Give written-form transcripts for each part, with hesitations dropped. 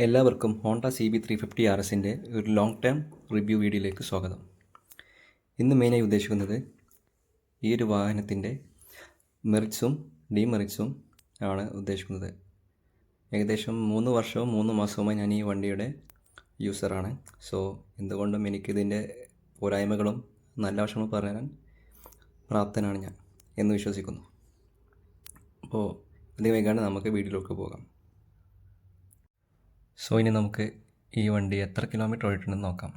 എല്ലാവർക്കും ഹോണ്ട CB350RSൻ്റെ ഒരു long term review വീഡിയോയിലേക്ക് സ്വാഗതം. ഇന്ന് മെയിനായി ഉദ്ദേശിക്കുന്നത് ഈ ഒരു വാഹനത്തിൻ്റെ മെറിറ്റ്സും ഡിമെറിറ്റ്സും ആണ് ഉദ്ദേശിക്കുന്നത്. ഏകദേശം 3 വർഷവും 3 മാസവുമായി ഞാൻ ഈ വണ്ടിയുടെ യൂസറാണ്. സോ എന്തുകൊണ്ടും എനിക്കിതിൻ്റെ പോരായ്മകളും നല്ല വശങ്ങളും പറയാൻ പ്രാപ്തനാണ് ഞാൻ എന്ന് വിശ്വസിക്കുന്നു. അപ്പോൾ അധികം വൈകാണ്ട് നമുക്ക് വീഡിയോയിലേക്ക് പോകാം. സോ ഇനി നമുക്ക് ഈ വണ്ടി എത്ര കിലോമീറ്റർ ഓടിയിട്ടുണ്ടെന്ന് നോക്കാം.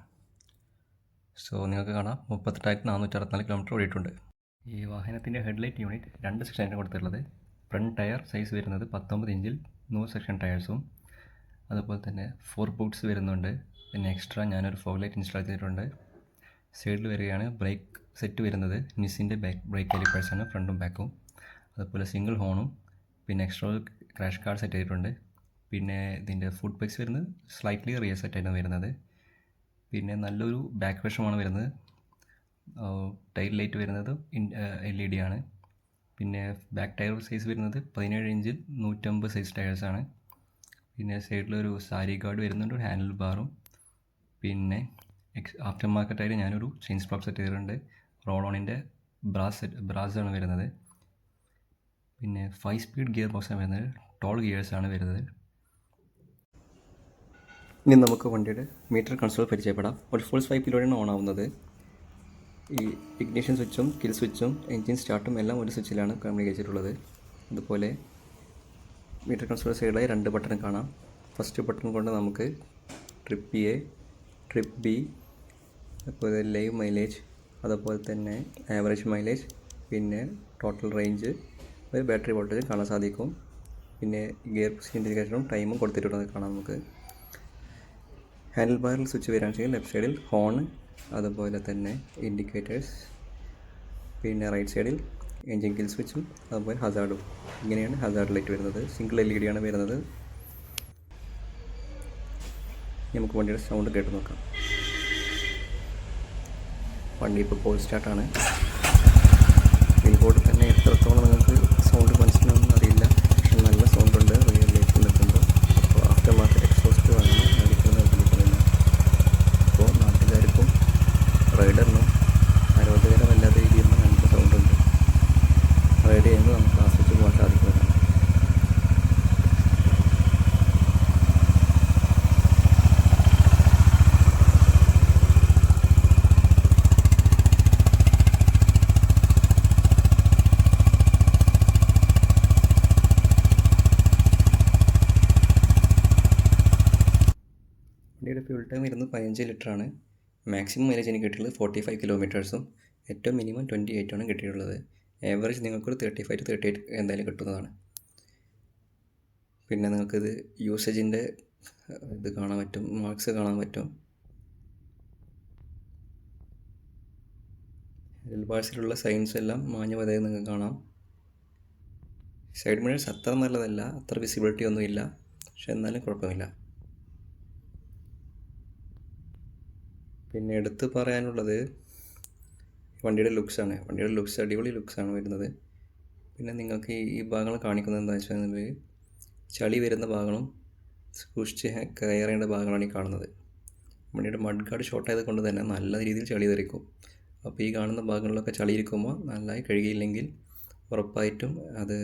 സോ നിങ്ങൾക്ക് കാണാം 38,464 കിലോമീറ്റർ ഓടിയിട്ടുണ്ട്. ഈ വാഹനത്തിൻ്റെ ഹെഡ്ലൈറ്റ് യൂണിറ്റ് 2 സെക്ഷനാണ് കൊടുത്തിട്ടുള്ളത്. ഫ്രണ്ട് ടയർ സൈസ് വരുന്നത് 19 ഇഞ്ചിൽ 100 സെക്ഷൻ ടയേഴ്സും, അതുപോലെ തന്നെ 4 ബൂട്ട്സ് വരുന്നുണ്ട്. പിന്നെ എക്സ്ട്രാ ഞാനൊരു ഫോഗ് ലൈറ്റ് ഇൻസ്റ്റാൾ ചെയ്തിട്ടുണ്ട്. സൈഡിൽ വരികയാണ് ബ്രേക്ക് സെറ്റ് വരുന്നത് നിസിൻ്റെ ബ്രേക്ക് കാലിപ്പേഴ്സാണ് ഫ്രണ്ടും ബാക്കും. അതുപോലെ സിംഗിൾ ഹോണും പിന്നെ എക്സ്ട്രാ ക്രാഷ് കാർഡ് സെറ്റ് ചെയ്തിട്ടുണ്ട്. പിന്നെ ഇതിൻ്റെ ഫുഡ് പെക്സ് വരുന്നത് സ്ലൈറ്റ്ലി റിയർ സെറ്റായിട്ടാണ് വരുന്നത്. പിന്നെ ബാക്ക് വശമാണ് വരുന്നത്. ടൈൽ ലൈറ്റ് വരുന്നത് LED ആണ്. പിന്നെ ബാക്ക് ടയർ സൈസ് വരുന്നത് 17 ഇഞ്ചിൽ 150 സൈസ് ടയേഴ്സാണ്. പിന്നെ സൈഡിലൊരു സാരി ഗാർഡ് വരുന്നുണ്ട്, ഒരു ഹാൻഡിൽ ബാറും. പിന്നെ ആഫ്റ്റർ മാർക്കറ്റായിട്ട് ഞാനൊരു ചെയിൻ സ്പ്രോക്ക് സെറ്റ് ചെയ്തിട്ടുണ്ട്. റോൾ ഓണിൻ്റെ ബ്രാസാണ് വരുന്നത്. പിന്നെ 5 സ്പീഡ് ഗിയർ ബോക്സാണ് വരുന്നത്. ടോൾ ഗിയേഴ്സാണ് വരുന്നത്. ഇനി നമുക്ക് വണ്ടിയുടെ മീറ്റർ കൺസോൾ പരിചയപ്പെടാം. ഒരു ഫുൾ സ്വൈപ്പിലൂടെയാണ് ഓൺ ആവുന്നത്. ഈ ഇഗ്നിഷൻ സ്വിച്ചും കിൽ സ്വിച്ചും എൻജിൻ സ്റ്റാർട്ടും എല്ലാം ഒരു സ്വിച്ചിലാണ് ക്രമീകരിച്ചിട്ടുള്ളത്. അതുപോലെ മീറ്റർ കൺസോൾ സൈഡായി 2 ബട്ടൺ കാണാം. ഫസ്റ്റ് ബട്ടൺ കൊണ്ട് നമുക്ക് ട്രിപ്പ് A, ട്രിപ്പ് B, അതുപോലെ ലൈവ് മൈലേജ്, അതുപോലെ തന്നെ ആവറേജ് മൈലേജ്, പിന്നെ ടോട്ടൽ റേഞ്ച്, ഒരു ബാറ്ററി വോൾട്ടേജ് കാണാൻ സാധിക്കും. പിന്നെ ഗിയർ ഇൻഡിക്കേറ്ററും ടൈമും കൊടുത്തിട്ടുള്ളത് കാണാം നമുക്ക്. ഹാൻഡിൽ ബാറിൽ സ്വിച്ച് വരികയാണെങ്കിൽ ലെഫ്റ്റ് സൈഡിൽ ഹോൺ, അതുപോലെ തന്നെ ഇൻഡിക്കേറ്റേഴ്സ്, പിന്നെ റൈറ്റ് സൈഡിൽ എൻജിൻ കിൽ സ്വിച്ചും, അതുപോലെ ഹസാർഡും. ഇങ്ങനെയാണ് ഹസാർഡ് ലൈറ്റ് വരുന്നത്. സിംഗിൾ LED ആണ് വരുന്നത്. നമുക്ക് വണ്ടിയുടെ സൗണ്ട് കേട്ട് നോക്കാം. വണ്ടി ഇപ്പോൾ പോൾ സ്റ്റാർട്ടാണ്. ബിൽബോർഡ് തന്നെ എത്രത്തോളം നിങ്ങൾക്ക് സൗണ്ട് മനസ്സിലാവുമെന്ന് അറിയില്ല, പക്ഷെ നല്ല സൗണ്ട് ഉണ്ട് റിയൽ ലൈറ്റ് നിൽക്കുമ്പോൾ. അപ്പോൾ ആഫ്റ്റർ മാർക്കറ്റ് എക്സോസ്റ്റ് വാങ്ങണം നൽകുന്നില്ല. അപ്പോൾ നാട്ടുകാർക്കും റൈഡറിനും ആരോഗ്യകരമല്ലാത്ത രീതിയിലുള്ള നല്ല സൗണ്ട് ഉണ്ട്. റൈഡ് ചെയ്യുമ്പോൾ നമുക്ക് ആസ്വദിച്ച് പോകാൻ സാധിക്കുന്നതാണ്. വണ്ടിയുടെ ഫ്യൂൾ ടൈം വരുന്നത് 15 ലിറ്ററാണ്. മാക്സിമം മൈലേജ് എനിക്ക് കിട്ടിയിട്ടുള്ളത് 45 കിലോമീറ്റേഴ്സും ഏറ്റവും മിനിമം 28 ആണ് കിട്ടിയിട്ടുള്ളത്. ആവറേജ് നിങ്ങൾക്കൊരു 35 to 38 എന്തായാലും കിട്ടുന്നതാണ്. പിന്നെ നിങ്ങൾക്കിത് യൂസേജിൻ്റെ ഇത് കാണാൻ പറ്റും, മാർക്സ് കാണാൻ പറ്റും. ഹാൻഡിൽ ബാർസിലുള്ള സൈൻസ് എല്ലാം മാഞ്ഞു പോയതായി നിങ്ങൾക്ക് കാണാം. സൈഡ് മിറേഴ്സ് അത്ര നല്ലതല്ല, അത്ര വിസിബിലിറ്റി ഒന്നുമില്ല, പക്ഷെ എന്നാലും കുഴപ്പമില്ല. പിന്നെ എടുത്ത് പറയാനുള്ളത് വണ്ടിയുടെ ലുക്സാണ്. വണ്ടിയുടെ ലുക്സ് അടിപൊളി ലുക്സാണ് വരുന്നത്. പിന്നെ നിങ്ങൾക്ക് ഈ ഭാഗങ്ങൾ കാണിക്കുന്നത് എന്താണെന്ന് വെച്ചാൽ ചളി വരുന്ന ഭാഗങ്ങളും സൂക്ഷിച്ച് കയറേണ്ട ഭാഗങ്ങളാണ് ഈ കാണുന്നത്. വണ്ടിയുടെ മഡ് ഗാർഡ് ഷോർട്ട് ആയത് കൊണ്ട് തന്നെ നല്ല രീതിയിൽ ചളി തെറിക്കും. അപ്പോൾ ഈ കാണുന്ന ഭാഗങ്ങളിലൊക്കെ ചളി ഇരിക്കുമ്പോൾ നന്നായി കഴുകിയില്ലെങ്കിൽ ഉറപ്പായിട്ടും അത്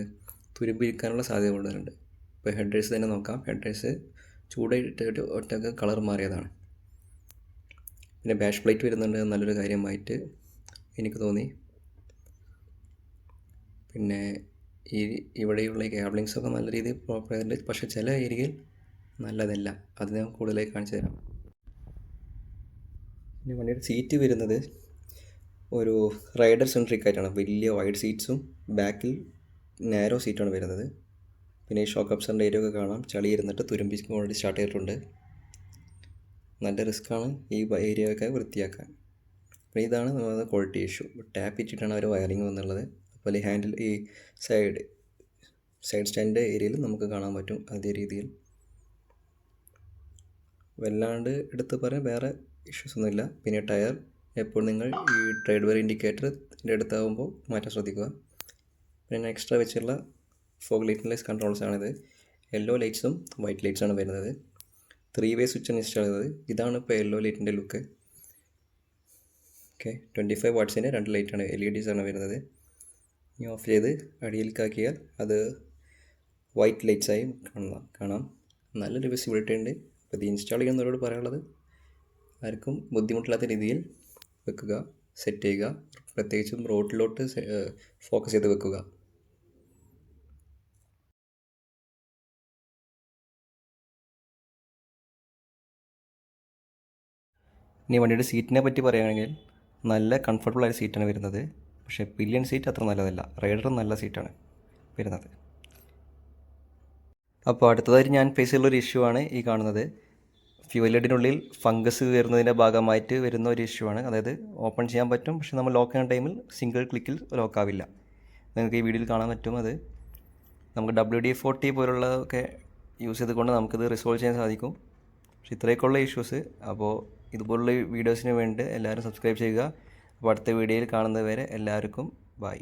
തുരുമ്പിരിക്കാനുള്ള സാധ്യത കൂടുതലുണ്ട്. ഇപ്പോൾ ഹെഡ്രേഴ്സ് തന്നെ നോക്കാം. ഹെഡ്രേഴ്സ് ചൂടായിട്ട് ഒറ്റക്ക് കളർ മാറിയതാണ്. പിന്നെ ബാഷ് പ്ലേറ്റ് വരുന്നുണ്ട്, നല്ലൊരു കാര്യമായിട്ട് എനിക്ക് തോന്നി. പിന്നെ ഇവിടെയുള്ള ഈ ക്യാബ്ലിങ്സൊക്കെ നല്ല രീതിയിൽ പ്രോപ്പർ ആയിട്ടുണ്ട്, പക്ഷേ ചില ഏരിയയിൽ നല്ലതല്ല. അത് ഞാൻ കൂടുതലായി കാണിച്ചു തരാം. പിന്നെ വണ്ടിയുടെ സീറ്റ് വരുന്നത് ഒരു റൈഡർ സെൻട്രിക് ആയിട്ടാണ്. വലിയ വൈഡ് സീറ്റ്സും ബാക്കിൽ നാരോ സീറ്റാണ് വരുന്നത്. പിന്നെ ഈ ഷോക്ക് അബ്സറിൻ്റെ ഏരിയ ഒക്കെ കാണാം, ചളി ഇരുന്നിട്ട് തുരുമ്പിച്ച് ഓൾറെഡി സ്റ്റാർട്ട് ചെയ്തിട്ടുണ്ട്. നല്ല റിസ്ക്കാണ് ഈ ഏരിയയൊക്കെ വൃത്തിയാക്കാൻ. അപ്പോൾ ഇതാണ് നമ്മുടെ ക്വാളിറ്റി ഇഷ്യൂ. ടാപ്പ് ഇട്ടിട്ടാണ് അവർ വയറിങ് വന്നുള്ളത്. അതുപോലെ ഈ സൈഡ് സ്റ്റാൻഡിൻ്റെ ഏരിയയിൽ നമുക്ക് കാണാൻ പറ്റും അതേ രീതിയിൽ. വല്ലാണ്ട് എടുത്ത് പറയാൻ വേറെ ഇഷ്യൂസ് ഒന്നുമില്ല. പിന്നെ ടയർ എപ്പോൾ നിങ്ങൾ ഈ ട്രേഡ് വെയർ ഇൻഡിക്കേറ്ററിൻ്റെ അടുത്താകുമ്പോൾ മാറ്റാൻ ശ്രദ്ധിക്കുക. പിന്നെ എക്സ്ട്രാ വെച്ചുള്ള ഫോഗ് ലൈറ്റിൻ്റെ കൺട്രോൾസാണിത്. യെല്ലോ ലൈറ്റ്സും വൈറ്റ് ലൈറ്റ്സാണ് വരുന്നത്. 3 വേ സ്വിച്ചാണ് ഇൻസ്റ്റാൾ ചെയ്തത്. ഇതാണ് ഇപ്പോൾ യെല്ലോ ലൈറ്റിൻ്റെ ലുക്ക്. ഓക്കെ, 25 വാട്ട്സിൻ്റെ 2 ലൈറ്റാണ്, LEDs ആണ് വരുന്നത്. ഇനി ഓഫ് ചെയ്ത് അടിയിലേക്കാക്കിയാൽ അത് വൈറ്റ് ലൈറ്റ്സായി കാണാം. നല്ലൊരു വിസിബിലിറ്റി ഉണ്ട്. അപ്പോൾ ഇത് ഇൻസ്റ്റാൾ ചെയ്യുന്നവരോട് പറയാനുള്ളത്, ആർക്കും ബുദ്ധിമുട്ടില്ലാത്ത രീതിയിൽ വെക്കുക, സെറ്റ് ചെയ്യുക. പ്രത്യേകിച്ചും റോഡിലോട്ട് ഫോക്കസ് ചെയ്ത് വെക്കുക. ഇനി വണ്ടിയുടെ സീറ്റിനെ പറ്റി പറയുകയാണെങ്കിൽ നല്ല കംഫർട്ടബിളായ സീറ്റാണ് വരുന്നത്. പക്ഷേ പില്ലിയൻ സീറ്റ് അത്ര നല്ലതല്ല. റൈഡർ നല്ല സീറ്റാണ് വരുന്നത്. അപ്പോൾ അടുത്തതായിട്ട് ഞാൻ ഫേസ് ചെയ്യുള്ളൊരു ഇഷ്യൂ ആണ് ഈ കാണുന്നത്. ഫ്യൂവൽ ഹെഡിനുള്ളിൽ ഫംഗസ് കയറുന്നതിൻ്റെ ഭാഗമായിട്ട് വരുന്ന ഒരു ഇഷ്യൂ ആണ്. അതായത് ഓപ്പൺ ചെയ്യാൻ പറ്റും, പക്ഷേ നമ്മൾ ലോക്ക് ചെയ്യുന്ന ടൈമിൽ സിംഗിൾ ക്ലിക്കിൽ ലോക്കാവില്ല. നിങ്ങൾക്ക് ഈ വീഡിയോയിൽ കാണാൻ പറ്റും. അത് നമുക്ക് WD-40 പോലുള്ളതൊക്കെ യൂസ് ചെയ്തുകൊണ്ട് നമുക്കിത് റിസോൾവ് ചെയ്യാൻ സാധിക്കും. പക്ഷേ ഇത്രയൊക്കെയുള്ള ഇഷ്യൂസ്. അപ്പോൾ ഇതുപോലുള്ള വീഡിയോസിന് വേണ്ടി എല്ലാവരും സബ്സ്ക്രൈബ് ചെയ്യുക. അപ്പോൾ അടുത്ത വീഡിയോയിൽ കാണുന്നത് വരെ എല്ലാവർക്കും ബൈ.